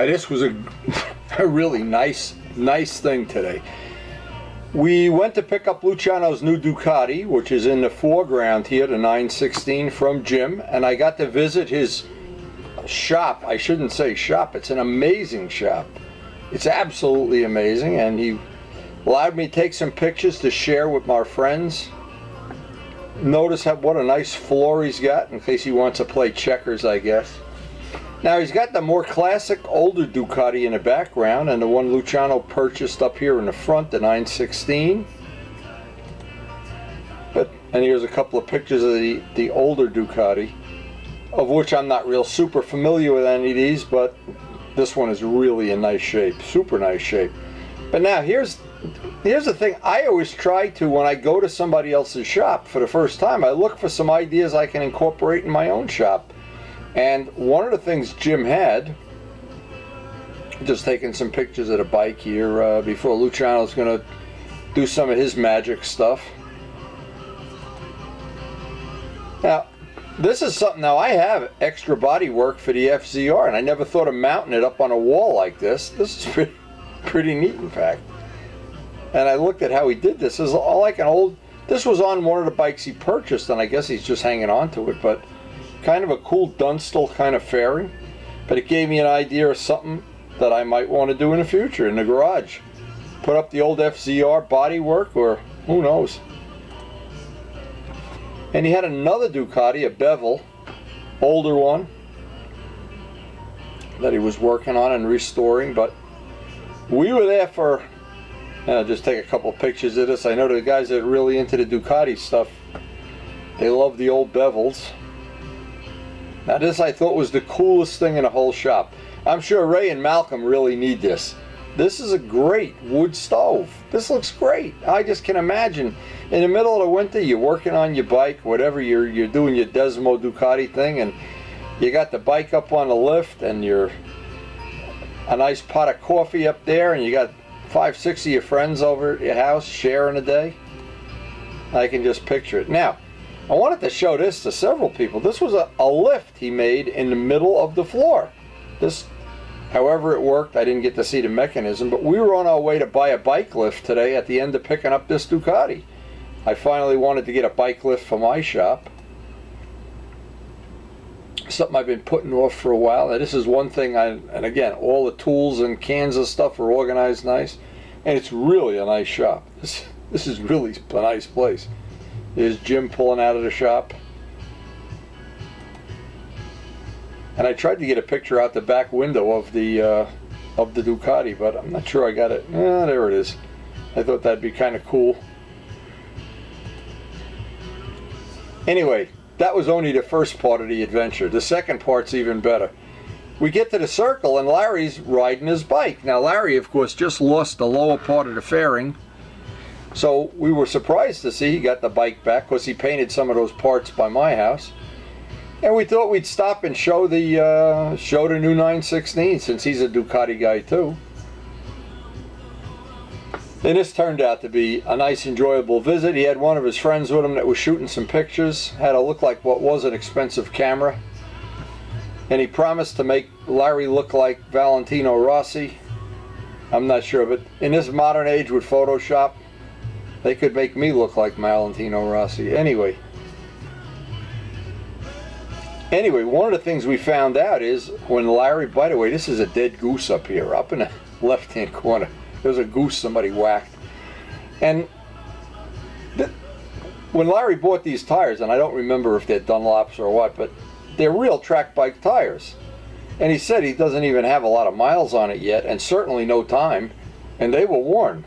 This was a really nice thing today. We went to pick up Luciano's new Ducati, which is in the foreground here, the 916 from Jim, and I got to visit his shop. I shouldn't say shop, it's an amazing shop. It's absolutely amazing, and he allowed me to take some pictures to share with my friends. Notice what a nice floor he's got, in case he wants to play checkers, I guess. Now he's got the more classic older Ducati in the background, and the one Luciano purchased up here in the front, the 916. And here's a couple of pictures of the older Ducati, of which I'm not real super familiar with any of these, but this one is really in nice shape, super nice shape. But now here's the thing. I always try to, when I go to somebody else's shop for the first time, I look for some ideas I can incorporate in my own shop. And one of the things Jim had, just taking some pictures of the bike here before Luciano's going to do some of his magic stuff. Now, this is something, now I have extra body work for the FZR, and I never thought of mounting it up on a wall like this. This is pretty neat, in fact. And I looked at how he did this. This is all like an old, this was on one of the bikes he purchased, and I guess he's just hanging on to it, but kind of a cool Dunstall kind of fairing. But it gave me an idea of something that I might want to do in the future in the garage. Put up the old FZR body work, or who knows. And he had another Ducati, a bevel, older one, that he was working on and restoring. But we were there for, just take a couple of pictures of this. I know the guys that are really into the Ducati stuff, they love the old bevels. Now this I thought was the coolest thing in the whole shop. I'm sure Ray and Malcolm really need this. This is a great wood stove. This looks great. I just can imagine in the middle of the winter, you're working on your bike, whatever, you're doing your Desmo Ducati thing, and you got the bike up on the lift, and you're a nice pot of coffee up there, and you got 5-6 of your friends over at your house sharing a day. I can just picture it. Now, I wanted to show this to several people. This was a lift he made in the middle of the floor. This, however it worked, I didn't get to see the mechanism, but we were on our way to buy a bike lift today at the end of picking up this Ducati. I finally wanted to get a bike lift for my shop. Something I've been putting off for a while. Now, this is one thing, and again, all the tools and cans of stuff are organized nice, and it's really a nice shop. This is really a nice place. There's Jim pulling out of the shop. And I tried to get a picture out the back window of the Ducati, but I'm not sure I got it. There it is. I thought that'd be kind of cool. Anyway, that was only the first part of the adventure. The second part's even better. We get to the circle and Larry's riding his bike. Now Larry, of course, just lost the lower part of the fairing. So we were surprised to see he got the bike back, because he painted some of those parts by my house. And we thought we'd stop and show the new 916, since he's a Ducati guy too. And this turned out to be a nice, enjoyable visit. He had one of his friends with him that was shooting some pictures. Had to look like what was an expensive camera. And he promised to make Larry look like Valentino Rossi. I'm not sure, but in this modern age with Photoshop, they could make me look like Valentino Rossi. Anyway, one of the things we found out is when Larry, by the way, this is a dead goose up here, up in the left-hand corner. There's a goose somebody whacked. And when Larry bought these tires, and I don't remember if they're Dunlops or what, but they're real track bike tires. And he said he doesn't even have a lot of miles on it yet, and certainly no time, and they were worn.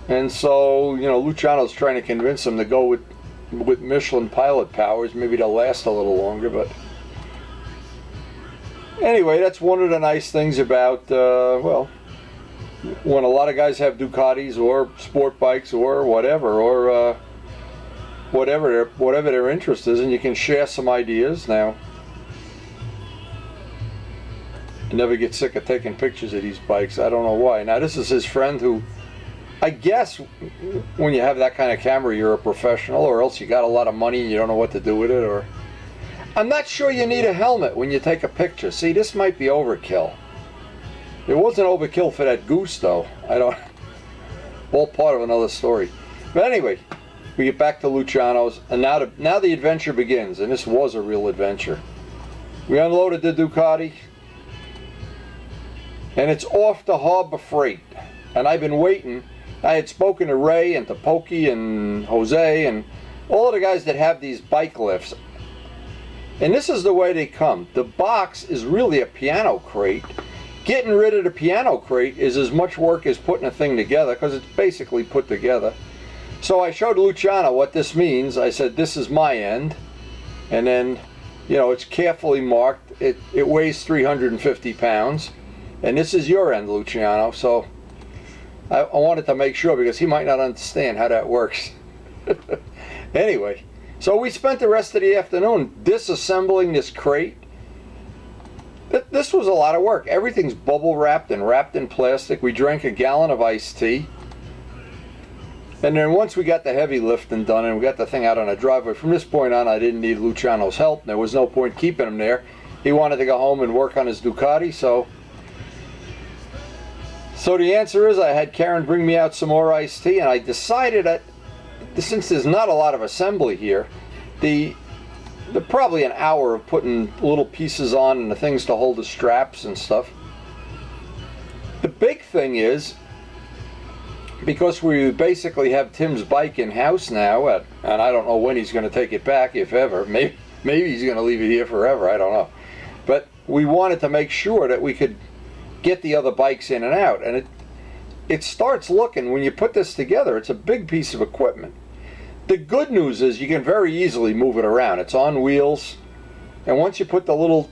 And so, Luciano's trying to convince him to go with Michelin Pilot powers. Maybe they'll last a little longer, but anyway, that's one of the nice things about, when a lot of guys have Ducatis or sport bikes or whatever, or whatever their interest is, and you can share some ideas. Now, I never get sick of taking pictures of these bikes. I don't know why. Now, this is his friend who, I guess when you have that kind of camera, you're a professional, or else you got a lot of money and you don't know what to do with it, or I'm not sure you need a helmet when you take a picture. See, this might be overkill. It wasn't overkill for that goose, though. All part of another story. But anyway, we get back to Luciano's, and now the adventure begins, and this was a real adventure. We unloaded the Ducati, and it's off to Harbor Freight. And I've been waiting. I had spoken to Ray and to Pokey and Jose and all of the guys that have these bike lifts. And this is the way they come. The box is really a piano crate. Getting rid of the piano crate is as much work as putting a thing together, because it's basically put together. So I showed Luciano what this means. I said, this is my end. And then, you know, it's carefully marked. It weighs 350 pounds. And this is your end, Luciano. So I wanted to make sure, because he might not understand how that works. Anyway, so we spent the rest of the afternoon disassembling this crate. This was a lot of work. Everything's bubble wrapped and wrapped in plastic. We drank a gallon of iced tea. And then once we got the heavy lifting done and we got the thing out on the driveway, from this point on I didn't need Luciano's help. There was no point keeping him there. He wanted to go home and work on his Ducati, so the answer is I had Karen bring me out some more iced tea, and I decided that since there's not a lot of assembly here, the probably an hour of putting little pieces on and the things to hold the straps and stuff. The big thing is, because we basically have Tim's bike in-house now, and I don't know when he's going to take it back, if ever. Maybe he's going to leave it here forever, I don't know. But we wanted to make sure that we could get the other bikes in and out. And it starts looking, when you put this together, it's a big piece of equipment. The good news is you can very easily move it around. It's on wheels, and once you put the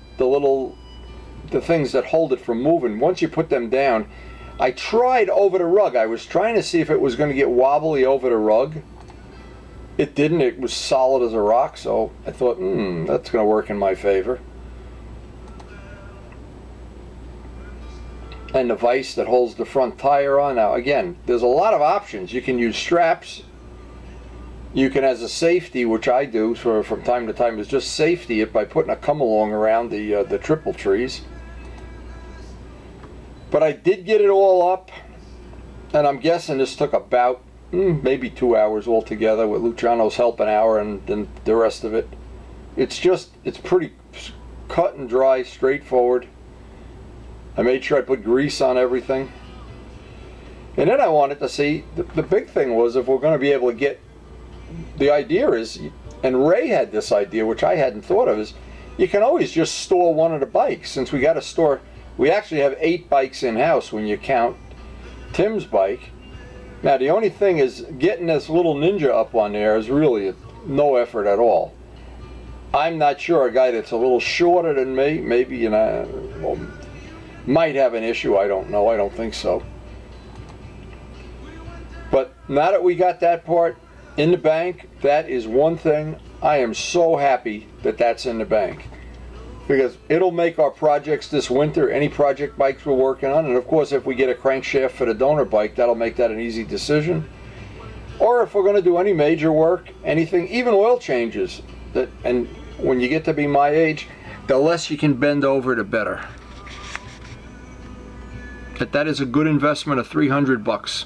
things that hold it from moving, once you put them down, I tried over the rug. I was trying to see if it was going to get wobbly over the rug. It didn't. It was solid as a rock, so I thought, that's going to work in my favor. And the vise that holds the front tire on. Now again, there's a lot of options. You can use straps. You can, as a safety, which I do from time to time, is just safety it by putting a come-along around the triple trees. But I did get it all up, and I'm guessing this took about maybe 2 hours altogether, with Luciano's help an hour, and then the rest of it. It's pretty cut and dry, straightforward. I made sure I put grease on everything. And then I wanted to see, the big thing was, if we're going to be able to get, the idea is, and Ray had this idea, which I hadn't thought of, is you can always just store one of the bikes. Since we got to store, we actually have 8 bikes in-house when you count Tim's bike. Now the only thing is, getting this little Ninja up on there is really no effort at all. I'm not sure, a guy that's a little shorter than me, maybe, might have an issue. I don't know. I don't think so. But now that we got that part in the bank, that is one thing. I am so happy that that's in the bank, because it'll make our projects this winter, any project bikes we're working on, and of course if we get a crankshaft for the donor bike, that'll make that an easy decision. Or if we're going to do any major work, anything, even oil changes, and when you get to be my age, the less you can bend over, the better. That is a good investment of $300.